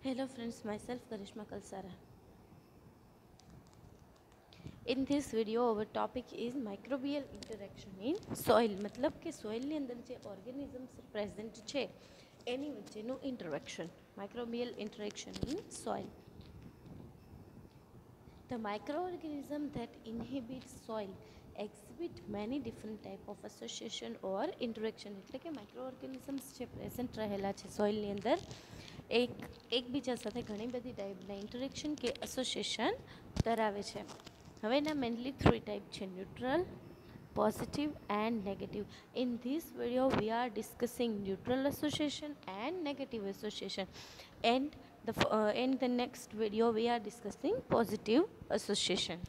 Hello friends, myself Karishma Kalsara. In this video our topic is microbial interaction in soil. मतलब કે soil ની અંદર જે organisms present છે એની વચ્ચેનું interaction, microbial interaction in soil. The microorganism that inhabit soil exhibit many different type of association or interaction. એટલે કે microorganisms જે present રહેલા છે soil ની અંદર એકબીજા સાથે ઘણી બધી ટાઈપના ઇન્ટરેક્શન કે એસોસિએશન ધરાવે છે. હવે એના મેઇનલી 3 ટાઈપ છે: neutral, positive and negative. In this video we are discussing neutral association and negative association, and in the next video we are discussing positive association.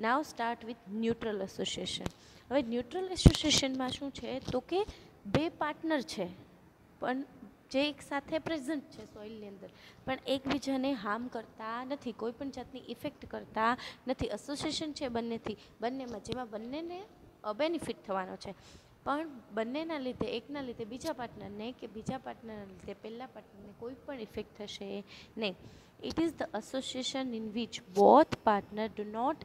Now start with neutral association. હવે neutral એસોસિએશનમાં શું છે તો કે બે partner છે પણ જે એક સાથે પ્રેઝન્ટ છે સોઇલની અંદર પણ એકબીજાને હાર્મ કરતા નથી, કોઈ પણ જાતની ઇફેક્ટ કરતા નથી. એસોસિએશન છે બંનેમાં જેમાં બંનેને બેનિફિટ થવાનો છે પણ બંનેના લીધે એકના લીધે બીજા પાર્ટનરને કે બીજા પાર્ટનરના લીધે પહેલા પાર્ટનરને કોઈ પણ ઇફેક્ટ થશે નહીં. It is the association in which both partner do not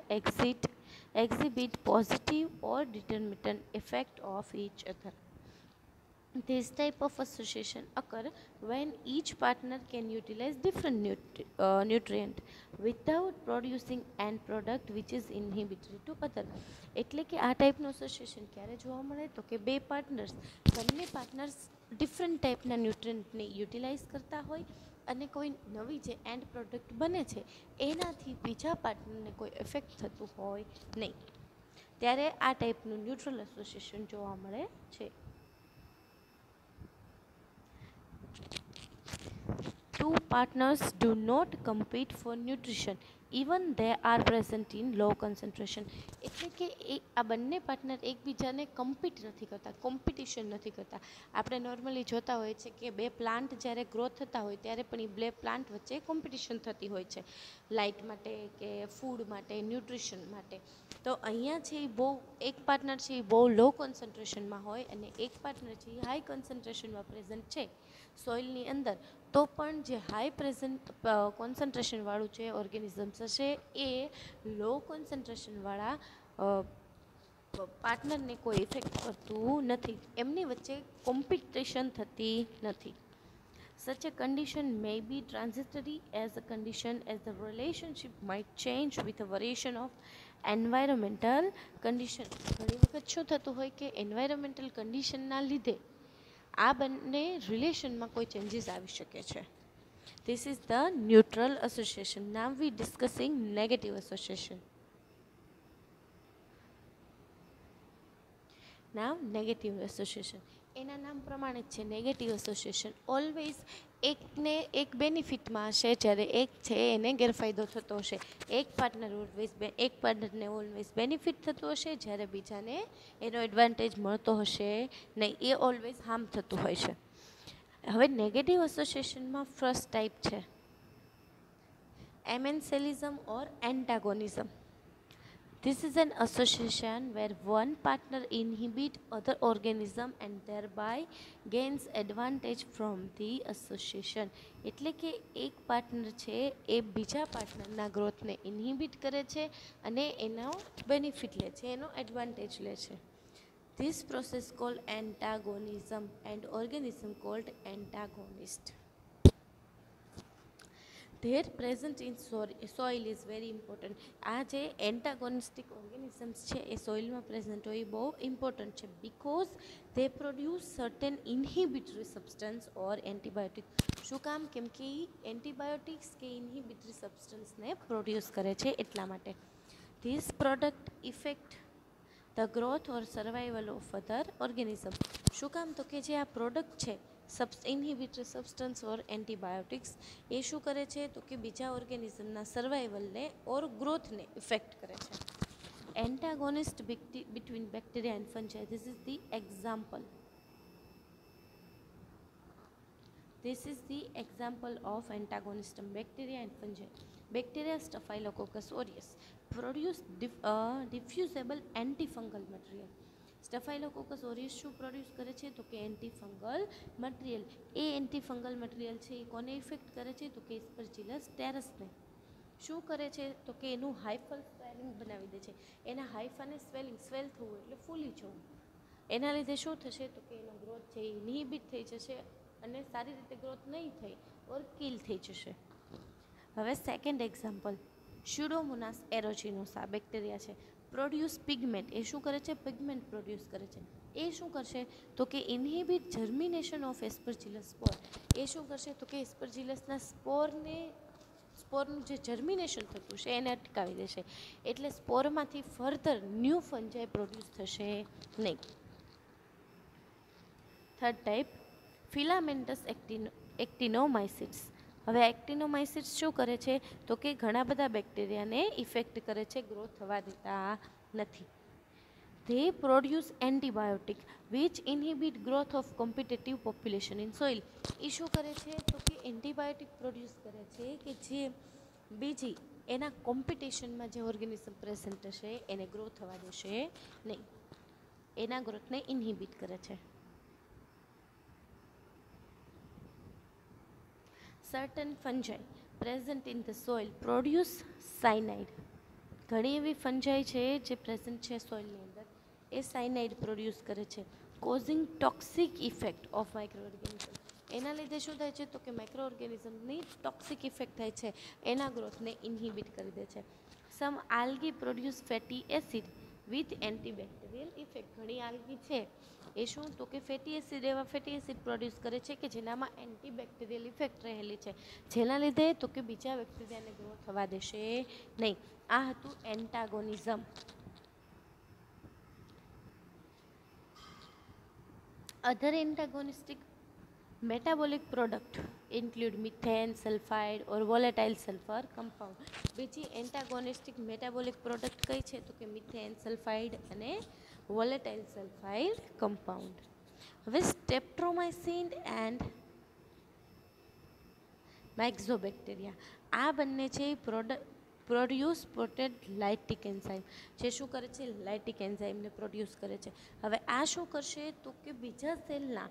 exhibit positive or determinant effect of each other. This type of association occur when each partner can utilize different nutrient without producing end product which is inhibitory to other. એટલે કે આ ટાઈપનું association ક્યારે જોવા મળે તો કે બે બંને પાર્ટનર્સ ડિફરન્ટ ટાઈપના ન્યુટ્રિયન્ટને યુટિલાઇઝ કરતા હોય અને કોઈ નવી જે એન્ડ પ્રોડક્ટ બને છે એનાથી બીજા પાર્ટનરને કોઈ એફેક્ટ થતું હોય નહીં, ત્યારે આ ટાઈપનું ન્યુટ્રલ એસોસિએશન જોવા મળે છે. Two partners do not compete for nutrition even they are present in low concentration. એટલે કે આ બંને પાર્ટનર એકબીજાને કમ્પીટ નથી કરતા, કોમ્પિટિશન નથી કરતા. આપણે નોર્મલી જોતા હોય છે કે બે પ્લાન્ટ જ્યારે ગ્રોથ થતા હોય ત્યારે પણ એ બે પ્લાન્ટ વચ્ચે કોમ્પિટિશન થતી હોય છે લાઇટ માટે કે ફૂડ માટે, ન્યુટ્રિશન માટે. તો અહીંયા છે એ બહુ એક પાર્ટનર છે એ બહુ લો કોન્સન્ટ્રેશનમાં હોય અને એક પાર્ટનર છે એ હાઈ કોન્સન્ટ્રેશનમાં પ્રેઝન્ટ છે સોઇલની અંદર, તો પણ જે હાઈ કોન્સન્ટ્રેશનવાળું છે ઓર્ગેનિઝમ્સ હશે એ લો કોન્સન્ટ્રેશનવાળા પાર્ટનરને કોઈ ઇફેક્ટ કરતું નથી, એમની વચ્ચે કોમ્પિટિશન થતી નથી. Such a condition may be transitory as a condition as the relationship might change with a variation of environmental condition. ઘણી વખત શું થતું હોય કે એન્વાયરમેન્ટલ કન્ડિશનના લીધે આ બંને રિલેશનમાં કોઈ ચેન્જીસ આવી શકે છે. This is the neutral association. Now we discussing negative association. Now negative association. એના નામ પ્રમાણે જ છે નેગેટિવ એસોસિએશન. ઓલવેઝ એકને એક બેનિફિટમાં હશે જ્યારે એક છે એને ગેરફાયદો થતો હશે. એક પાર્ટનરને ઓલવેઝ બેનિફિટ થતું હશે જ્યારે બીજાને એનો એડવાન્ટેજ મળતો હશે નહીં, એ ઓલવેઝ હાર્મ થતું હોય છે. હવે નેગેટિવ એસોસિએશનમાં ફર્સ્ટ ટાઈપ છે એમેન્સેલિઝમ ઓર એન્ટાગોનિઝમ. This is an association where one partner inhibits other organism and thereby gains advantage from the association. એટલે કે એક પાર્ટનર છે એ બીજા પાર્ટનરના ગ્રોથને ઇન્હિબિટ કરે છે અને એનો બેનિફિટ લે છે, એનો એડવાન્ટેજ લે છે. This process called antagonism and organism called antagonist. Their presence in soil is very important. આ જે એન્ટાગોનિસ્ટિક ઓર્ગેનિઝમ્સ છે એ સોઇલમાં પ્રેઝન્ટ હોય એ બહુ ઇમ્પોર્ટન્ટ છે because they produce certain inhibitory substance or antibiotic. શું કામ? કેમ કે એ એન્ટીબાયોટિક્સ કે ઇન્હિબિટરી સબસ્ટન્સને પ્રોડ્યુસ કરે છે એટલા માટે. This product effect the growth or survival of other organism. શું કામ? તો કે જે આ પ્રોડક્ટ છે ઇન્હિબિટરી સબસ્ટન્સ ઓર એન્ટીબાયોટિક્સ એ શું કરે છે તો કે બીજા ઓર્ગેનિઝમના સર્વાઇવલને ઓર ગ્રોથને ઇફેક્ટ કરે છે. Antagonist between bacteria and fungi. This is the example of antagonism. Bacteria and fungi. Bacteria Staphylococcus aureus produce diffusible antifungal material. સ્ટફાઇલોકોકસ ઓરિયસ શું પ્રોડ્યુસ કરે છે? તો કે એન્ટીફંગલ મટીરિયલ. એ એન્ટીફંગલ મટીરિયલ છે એ કોને ઇફેક્ટ કરે છે? તો કે એસ્પરજીલસ ટેરસને. શું કરે છે? તો કે એનું હાઇફલ સ્વેલિંગ બનાવી દે છે. એના હાઇફાને સ્વેલ થવું એટલે ફૂલી જવું. એના લીધે શું થશે? તો કે એનો ગ્રોથ છે એ ઇન્હિબિટ થઈ જશે અને સારી રીતે ગ્રોથ નહીં થઈ ઓર કિલ થઈ જશે. હવે second example, Pseudomonas aeruginosa bacteria છે. Produce pigment. એ શું કરે છે? પિગમેન્ટ પ્રોડ્યુસ કરે છે. એ શું કરશે? તો કે ઇન્હિબિટ જર્મિનેશન ઓફ એસ્પરજીલસ સ્પોર. એ શું કરશે? તો કે એસ્પરજીલસના સ્પોરનું જે જર્મિનેશન થતું છે એને અટકાવી દેશે. એટલે સ્પોરમાંથી ફર્ધર ન્યૂ ફંજાઈ પ્રોડ્યુસ થશે નહીં. Third type, filamentous actinomycetes. હવે એક્ટિનોમાઇસિટ્સ શું કરે છે? તો કે ઘણા બધા બેક્ટેરિયાને ઇફેક્ટ કરે છે, ગ્રો થવા દેતા નથી. They produce antibiotic which inhibit growth of competitive population in soil. એ શું કરે છે? તો કે એન્ટીબાયોટિક પ્રોડ્યુસ કરે છે કે જે બીજી એના કોમ્પિટિશનમાં જે ઓર્ગેનિઝમ પ્રેઝન્ટ હશે એને ગ્રો થવા દેશે નહીં, એના ગ્રોથને ઇન્હિબિટ કરે છે. Certain fungi present in the soil produce cyanide. ઘણી એવી ફંજાઈ છે જે પ્રેઝન્ટ છે સોઇલની અંદર, એ સાયનાઇડ પ્રોડ્યુસ કરે છે, causing toxic effect of micro organism. એના લીધે શું થાય છે? તો કે માઇક્રો ઓર્ગેનિઝમની ટોક્સિક ઇફેક્ટ થાય છે, એના ગ્રોથને ઇન્હિબિટ કરી દે છે. Some algae produce fatty acid with antibacterial effect. ઘણી આલ્ગી છે એ શું? તો કે ફેટી એસિડ, એવા ફેટી એસિડ પ્રોડ્યુસ કરે છે કે જેનામાં એન્ટીબેક્ટેરિયલ ઇફેક્ટ રહેલી છે, જેના લીધે તો કે બીજા બેક્ટેરિયાને ગ્રો થવા દેશે નહીં. આ હતું એન્ટાગોનિઝમ. અધર એન્ટાગોનિસ્ટિક metabolic product include methane sulfide or volatile sulfur compound. બીજી એન્ટાગોનિસ્ટિક મેટાબોલિક પ્રોડક્ટ કઈ છે? તો કે મિથેન સલ્ફાઇડ અને વોલેટાઇલ સલ્ફાઇડ કમ્પાઉન્ડ. હવે સ્ટેપ્ટ્રોમાઇસિન એન્ડ માઇક્ઝોબેક્ટેરિયા, આ બંને છે પ્રોડ્યુસ પોટેડ લાઇટિક એન્ઝાઇમ. જે શું કરે છે? લાઇટિક એન્ઝાઇમને પ્રોડ્યુસ કરે છે. હવે આ શું કરશે? તો કે બીજા સેલના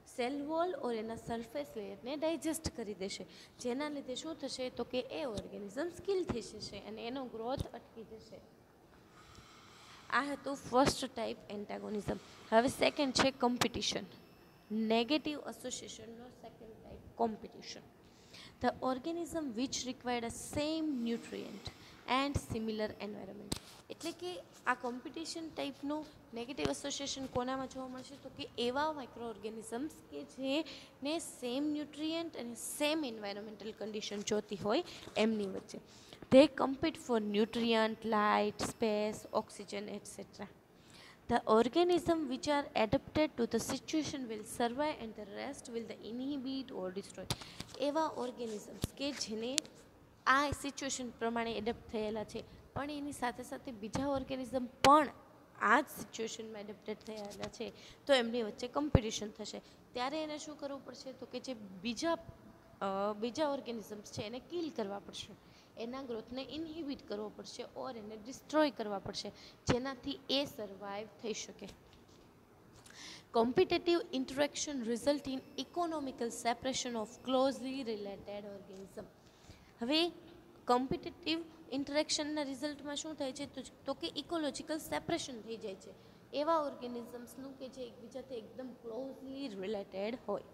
સેલ વોલ ઓર એના સરફેસ લેયરને ડાયજેસ્ટ કરી દેશે, જેના લીધે શું થશે? તો કે એ ઓર્ગેનિઝમ સ્કિલ થઈ જશે અને એનો ગ્રોથ અટકી જશે. આ હતું ફર્સ્ટ ટાઈપ એન્ટાગોનિઝમ. હવે સેકન્ડ છે કોમ્પિટિશન. નેગેટિવ એસોસિએશનનો second type competition. The organism which required a same nutrient and similar environment. એટલે કે આ કોમ્પિટિશન ટાઈપનું નેગેટિવ એસોસિએશન કોનામાં જોવા મળશે? તો કે એવા માઇક્રો ઓર્ગેનિઝમ્સ કે જેને સેમ ન્યુટ્રિયન્ટ અને સેમ એન્વાયરમેન્ટલ કન્ડિશન જોતી હોય એમની વચ્ચે. They compete for nutrient, light, space, oxygen etcetera. The organism which are adapted to the situation will survive and the rest will the inhibit or destroy. એવા organisms કે જેને આ situation પ્રમાણે adapt થયેલા છે, પણ એની સાથે સાથે બીજા ઓર્ગેનિઝમ પણ આ જ સિચ્યુએશનમાં એડપ્ટેડ થયેલા છે, તો એમની વચ્ચે કોમ્પિટિશન થશે. ત્યારે એને શું કરવું પડશે? તો કે જે બીજા ઓર્ગેનિઝમ્સ છે એને કિલ કરવા પડશે, એના ગ્રોથને ઇન્હિબિટ કરવો પડશે ઓર એને ડિસ્ટ્રોય કરવા પડશે, જેનાથી એ સર્વાઈવ થઈ શકે. Competitive interaction result in economical separation of closely related organism. હવે કોમ્પિટેટિવ ઇન્ટરેક્શનના રિઝલ્ટમાં શું થાય છે? તો કે ઇકોલોજીકલ સેપરેશન થઈ જાય છે એવા ઓર્ગેનિઝમ્સનું કે જે એકબીજાથી એકદમ ક્લોઝલી રિલેટેડ હોય.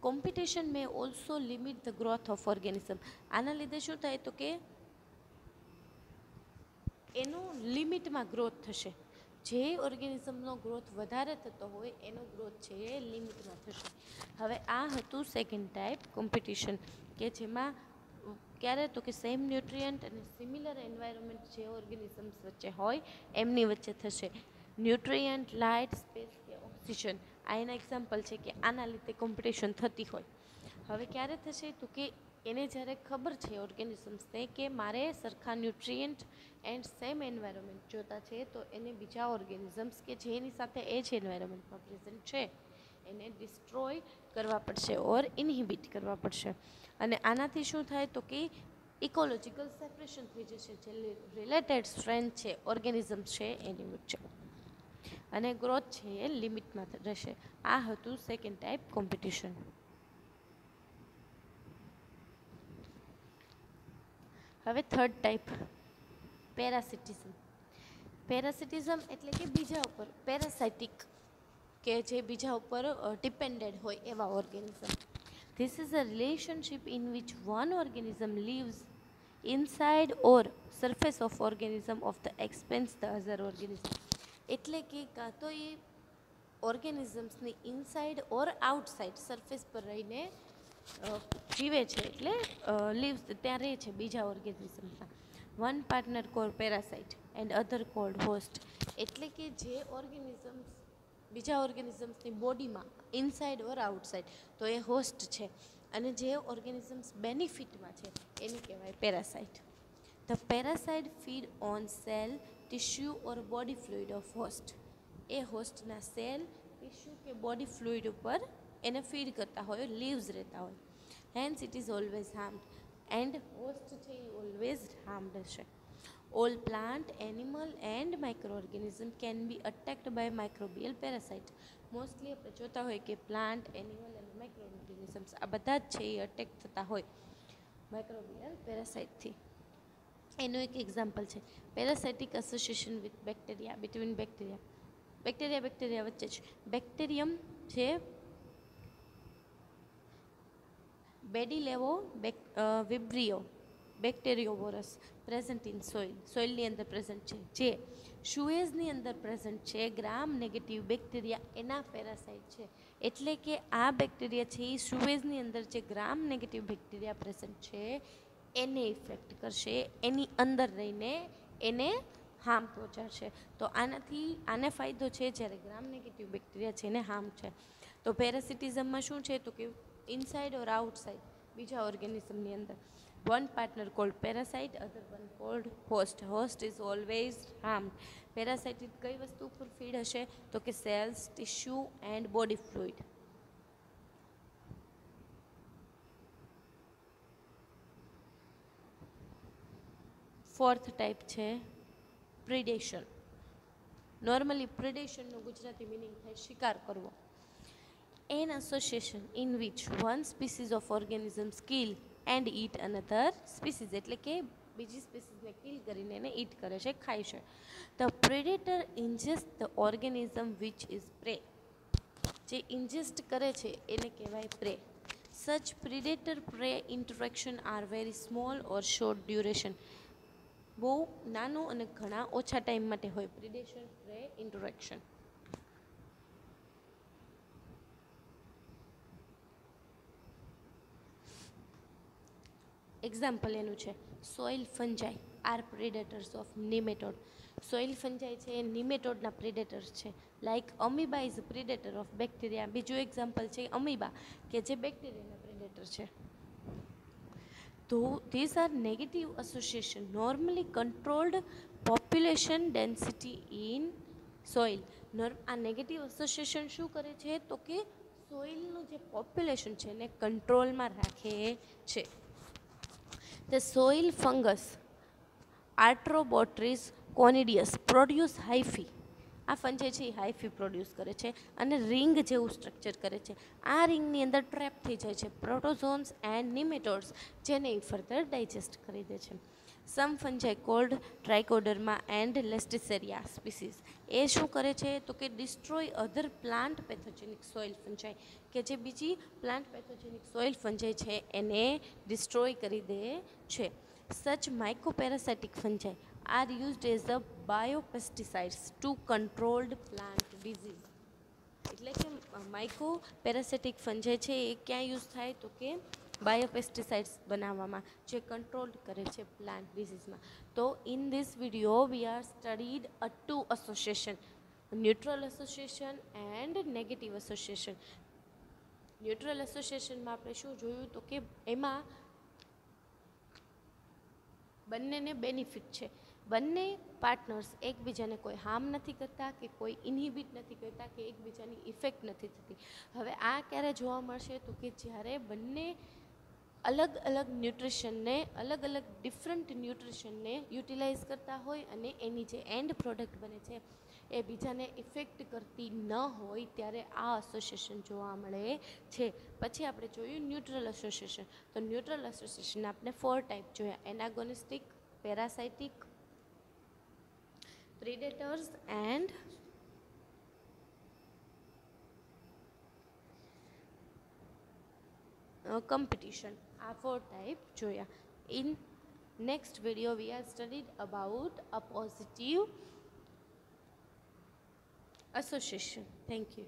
Competition May also limit the growth of organism. આના લીધે શું થાય? તો કે એનો લિમિટમાં ગ્રોથ થશે. જે ઓર્ગેનિઝમનો ગ્રોથ વધારે થતો હોય એનો ગ્રોથ છે એ લિમિટમાં થશે. હવે આ હતું સેકન્ડ ટાઈપ કોમ્પિટિશન, કે જેમાં ક્યારે? તો કે સેમ ન્યુટ્રિયન્ટ અને સિમિલર એન્વાયરમેન્ટ જે ઓર્ગેનિઝમ્સ વચ્ચે હોય એમની વચ્ચે થશે. ન્યુટ્રિયન્ટ, લાઇટ, સ્પેસ કે ઓક્સિજન, આ એના એક્ઝામ્પલ છે કે આના લીધે કોમ્પિટિશન થતી હોય. હવે ક્યારે થશે? તો કે એને જ્યારે ખબર છે ઓર્ગેનિઝમ્સને કે મારે સરખા ન્યુટ્રિયન્ટ એન્ડ સેમ એન્વાયરમેન્ટ જોતા છે, તો એને બીજા ઓર્ગેનિઝમ્સ કે જેની સાથે એ જ એન્વાયરમેન્ટમાં પ્રેઝન્ટ છે એને ડિસ્ટ્રોય કરવા પડશે ઓર ઇન્હિબિટ કરવા પડશે. અને આનાથી શું થાય? તો કે ઇકોલોજીકલ સેપરેશન થઈ જશે, જે રિલેટેડ સ્ટ્રેન્થ છે ઓર્ગેનિઝમ્સ છે એની વચ્ચે. અને ગ્રોથ છે એ લિમિટમાં રહેશે. આ હતું સેકન્ડ ટાઈપ કોમ્પિટિશન. હવે થર્ડ ટાઈપ પેરાસિટિઝમ. પેરાસિટિઝમ એટલે કે બીજા ઉપર પેરાસાઇટિક, કે જે બીજા ઉપર ડિપેન્ડેડ હોય એવા organism. This is a relationship in which one organism leaves inside or surface of organism of the expense the other organism. એટલે કે કાં તો એ ઓર્ગેનિઝમ્સની ઇનસાઇડ ઓર આઉટસાઇડ સરફેસ પર રહીને જીવે છે, એટલે લીવ્સ ત્યાં રહે છે બીજા ઓર્ગેનિઝમમાં. One partner called parasite and other called host. એટલે કે જે ઓર્ગેનિઝમ્સ બીજા ઓર્ગેનિઝમ્સની બોડીમાં ઇનસાઇડ ઓર આઉટસાઇડ, તો એ હોસ્ટ છે, અને જે ઓર્ગેનિઝમ્સ બેનિફિટમાં છે એને કહેવાય parasite. The parasite feed on cell, tissue or body fluid of host. એ હોસ્ટના સેલ, ટિશ્યુ કે બોડી ફ્લુઇડ ઉપર એને ફીડ કરતા હોય, લીવ્સ રહેતા હોય. Hence it is always harmed. And host છે એ ઓલવેઝ હાર્મ્ડ હશે. All plant, animal and micro organism can be attacked by microbial parasite. Mostly આપણે જોતા હોય કે પ્લાન્ટ, એનિમલ અને માઇક્રો ઓર્ગેનિઝમ્સ આ બધા જ છે એ અટેક થતા હોય માઇક્રોબિયલ પેરાસાઇટથી. એનું એક એક્ઝામ્પલ છે parasitic association with bacteria, between bacteria વચ્ચે જ બેક્ટેરિયમ છે બેડીલેવો વિબ્રિયો બેક્ટેરિયોવોરસ પ્રેઝન્ટ ઇન સોઇલની અંદર પ્રેઝન્ટ છે, જે સુએઝની અંદર પ્રેઝન્ટ છે. ગ્રામ નેગેટિવ બેક્ટેરિયા એના પેરાસાઇટ છે. એટલે કે આ બેક્ટેરિયા છે એ સુએઝની અંદર જે ગ્રામ નેગેટિવ બેક્ટેરિયા પ્રેઝન્ટ છે એને ઇફેક્ટ કરશે, એની અંદર રહીને એને હાર્મ પહોંચાડશે. તો આને ફાયદો છે જ્યારે ગ્રામ નેગેટિવ બેક્ટેરિયા છે એને હાર્મ છે. તો પેરાસિટિઝમમાં શું છે તો કે ઇનસાઇડ ઓર આઉટસાઇડ બીજા ઓર્ગેનિઝમની અંદર. One partner called parasite, other one called host. Host is always harmed. Parasite કઈ વસ્તુ ઉપર ફીડ હશે તો કે cells, tissue and body fluid. Fourth type છે પ્રિડેશન. નોર્મલી પ્રિડેશનનું ગુજરાતી મિનિંગ થાય શિકાર કરવો. An association in which one species of organisms kill and eat another species. એટલે કે બીજી સ્પીસીસને કિલ કરીને એને ઈટ કરે છે, ખાય છે. The predator ingests the organism which is prey. જે ઇન્જેસ્ટ કરે છે એને કહેવાય પ્રે. Such predator-prey interaction are very small or short duration. બહુ નાનું અને ઘણા ઓછા ટાઈમ માટે હોય પ્રિડેશન પ્રે ઇન્ટરેક્શન. એક્ઝામ્પલ એનું છે soil fungi are predators of nematode. Soil fungi છે એ નિમેટોડના પ્રેડેટર્સ છે. Like amoeba is predator of bacteria. બીજું એક્ઝામ્પલ છે અમીબા કે જે બેક્ટેરિયાના પ્રેડેટર છે. Though these are negative association, normally controlled population density in soil. આ નેગેટિવ એસોસિએશન શું કરે છે તો કે સોઇલનું જે પોપ્યુલેશન છે એને કંટ્રોલમાં રાખે છે. The soil fungus Arthrobotrys conidius produce hyphae. આ ફંજાઈ છે એ હાઇફી પ્રોડ્યુસ કરે છે અને રિંગ જેવું સ્ટ્રક્ચર કરે છે. આ રિંગની અંદર ટ્રેપ થઈ જાય છે પ્રોટોઝોન્સ એન્ડ નિમેટોડ્સ, જેને એ ફર્ધર ડાયજેસ્ટ કરી દે છે. સમ ફંજાઈ કોલ્ડ ટ્રાઇકોડર્મા એન્ડ લેસ્ટિસેરિયા સ્પીસીસ. એ શું કરે છે તો કે ડિસ્ટ્રોય અધર પ્લાન્ટ પેથોજેનિક સોઇલ ફંજાઈ, કે જે બીજી પ્લાન્ટ પેથોજેનિક સોઇલ ફંજાઈ છે એને ડિસ્ટ્રોય કરી દે છે. સચ માઇકોપેરાસાઇટિક ફંજાઈ are used as a biopesticides to controlled plant disease. એટલે કે માઇકો પેરાસિટિક ફંજાઈ છે એ ક્યાં યુઝ થાય તો કે બાયોપેસ્ટિસાઇડ્સ બનાવવામાં, જે કંટ્રોલ કરે છે પ્લાન્ટ ડિઝીઝમાં. તો in this video we are studied a two association, neutral association and negative association. Neutral એસોસિએશનમાં આપણે શું જોયું તો કે એમાં બંનેને બેનિફિટ છે. બંને પાર્ટનર્સ એકબીજાને કોઈ હાર્મ નથી કરતા કે કોઈ ઇન્હિબિટ નથી કરતા કે એકબીજાની ઇફેક્ટ નથી થતી. હવે આ ક્યારે જોવા મળશે તો કે જ્યારે બંને અલગ અલગ ન્યુટ્રિશનને અલગ અલગ ડિફરન્ટ ન્યુટ્રિશનને યુટિલાઇઝ કરતા હોય અને એની જે એન્ડ પ્રોડક્ટ બને છે એ બીજાને ઇફેક્ટ કરતી ન હોય ત્યારે આ એસોસિએશન જોવા મળે છે. પછી આપણે જોયું ન્યુટ્રલ એસોસિએશન. તો ન્યુટ્રલ એસોસિએશન આપણે 4 ટાઈપ જોયા: એનાગોનિસ્ટિક, પેરાસાઇટિક, પ્રિડેટર્સ એન્ડ competition. આ 4 ટાઈપ જોયા. In next video we are studied about a positive association. Thank you.